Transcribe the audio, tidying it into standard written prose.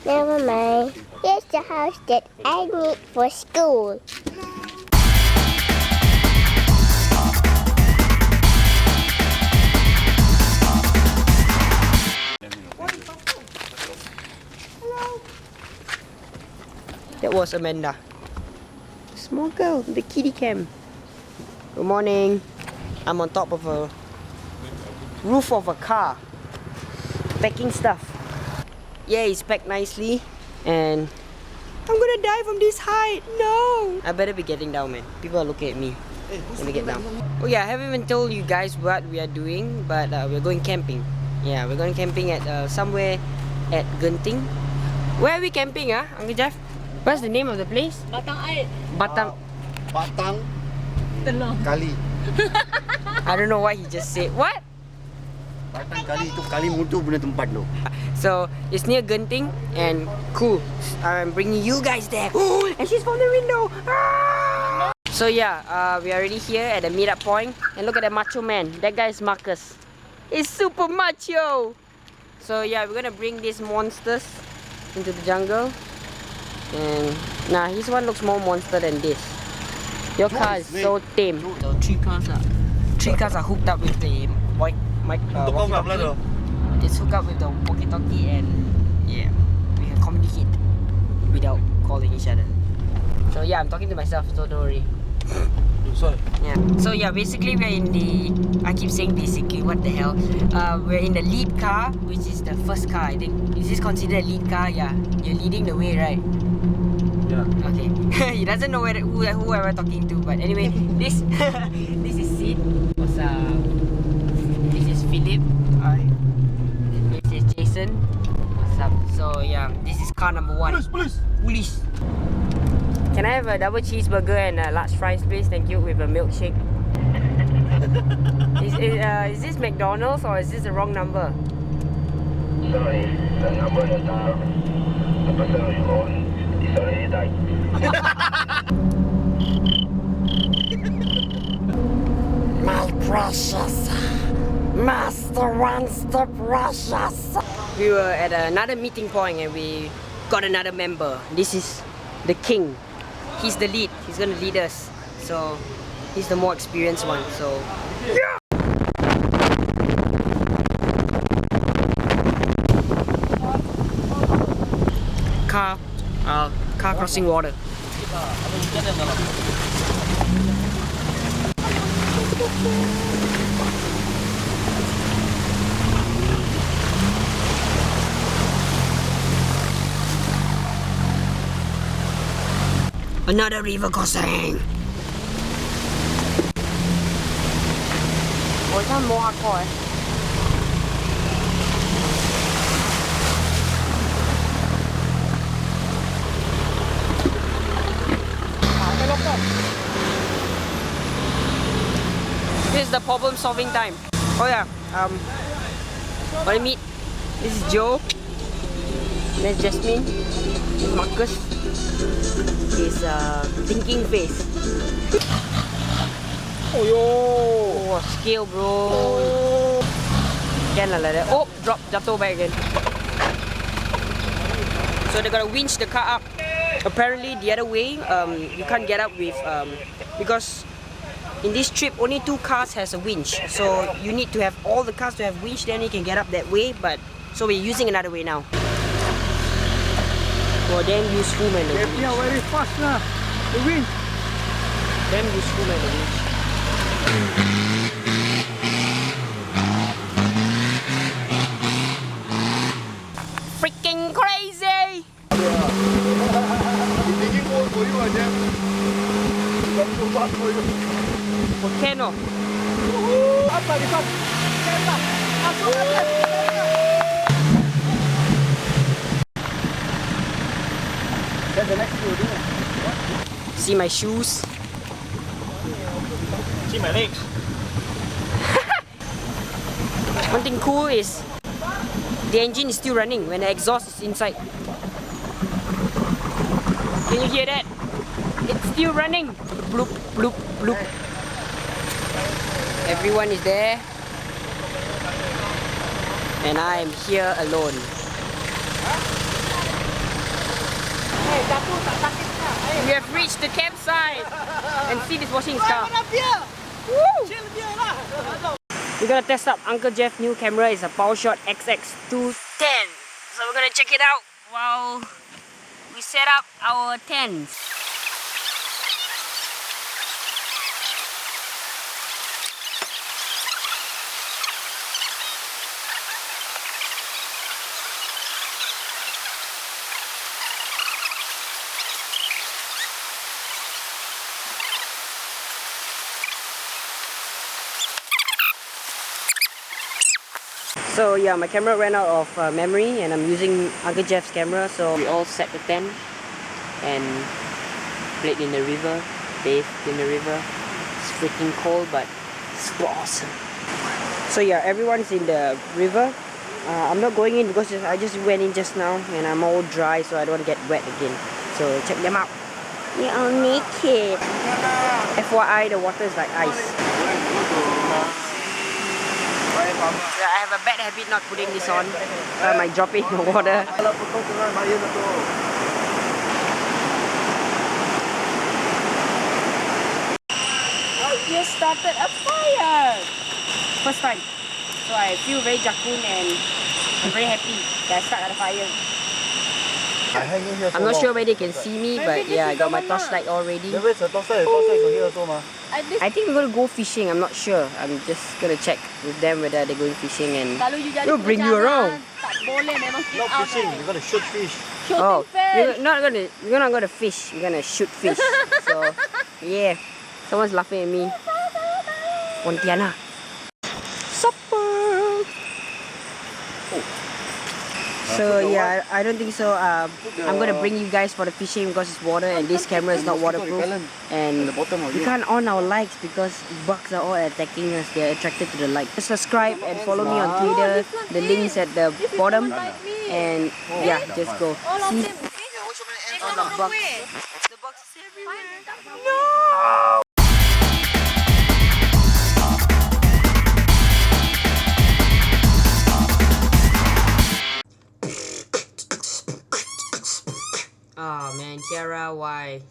Never mind. Here's the house that I need for school. That was Amanda. Small girl, the kiddie cam. Good morning. I'm on top of a roof of a car, packing stuff. Yeah, it's packed nicely, and I'm gonna die from this height. No! I better be getting down, man. People are looking at me. Let me get down. Oh yeah, I haven't even told you guys what we are doing, but we're going camping. Yeah, we're going camping at somewhere at Genting. Where are we camping, Uncle Jeff? What's the name of the place? Batang air. Batang. Batang Telur. Kali. I don't know what he just said. What? Batang Kali itu kali mutu punya tempat lo. So it's near Genting and cool. I'm bringing you guys there. And she's from the window. Ah! So yeah, we are already here at the meetup point. And look at that macho man. That guy is Marcus. He's super macho. So yeah, we're gonna bring these monsters into the jungle. And nah, his one looks more monster than this. Your car is so tame. So three cars are hooked up with the walkie-talkie. It's hooked up with the walkie-talkie, and yeah, we can communicate without calling each other. So yeah, I'm talking to myself, so don't worry. Sorry. Yeah. So yeah, basically we're in the, I keep saying basically, what the hell? We're in the lead car, which is the first car, I think. Is this considered a lead car? Yeah. You're leading the way, right? Yeah. Okay. He doesn't know who am I talking to, but anyway, this this is Sid. What's up? This is Philip. Hi. This is Jason. What's up? So yeah, this is car number 1. Police. Can I have a double cheeseburger and a large fries, please? Thank you, with a milkshake. Is this McDonald's or is this the wrong number? Sorry, the number you dialed, the person you called is already died. My precious Master wants the precious. We were at another meeting point and we got another member. This is the king. He's the lead. He's gonna lead us. So he's the more experienced one. So yeah. Car crossing water. Another river crossing. Oh, it's not more hardcore. This is the problem solving time. Oh yeah, want to meet? This is Joe. That's Jasmine. This is Marcus. His thinking face. Oh yo! Oh, scale bro. Can like that. Oh, drop, jatuh back again. So they gotta winch the car up. Apparently the other way, you can't get up with because in this trip only 2 cars has a winch. So you need to have all the cars to have winch, then you can get up that way. But so we're using another way now. Oh, damn useful man. Yeah, very fast lah. The wind. Damn useful man. The winch. Freaking crazy! Volcano. Apa di sana? That's the next video. See my shoes. See my legs. One thing cool is the engine is still running when the exhaust is inside. Can you hear that? It's still running. Bloop, bloop, bloop. Everyone is there. and I am here alone. We have reached the campsite and Sid is washing his car. We're gonna test out Uncle Jeff's new camera. It's a PowerShot XX210. So we're gonna check it out while we set up our tents. So yeah, my camera ran out of memory and I'm using Uncle Jeff's camera. So we all set the tent and played in the river, bathed in the river. It's freaking cold but super awesome. So yeah, everyone's in the river. I'm not going in because I just went in just now and I'm all dry, so I don't get wet again. So check them out. You're all naked. FYI, the water is like ice. I have a bad habit not putting this on, so I might drop it in the water. I just started a fire! First time. So I feel very jakun and I'm very happy that I started a fire. I'm not sure whether they can see me, but yeah, I got my torchlight all ready. I think we're gonna go fishing. I'm not sure. I'm just gonna check with them whether they're going fishing and we'll bring you around. Not fishing, we're gonna shoot fish. Oh, we're not gonna fish. We're gonna shoot fish. So yeah, someone's laughing at me. Pontiana. Supper. So yeah, I don't think so. I'm gonna bring you guys for the fishing because it's water and this camera is not waterproof. And we can't on our lights because bugs are all attacking us. They're attracted to the light. Just subscribe and follow me on Twitter. The link's at the bottom. And yeah, just go. See all the bugs. The bugs is everywhere. No! Oh man, Kiara, why?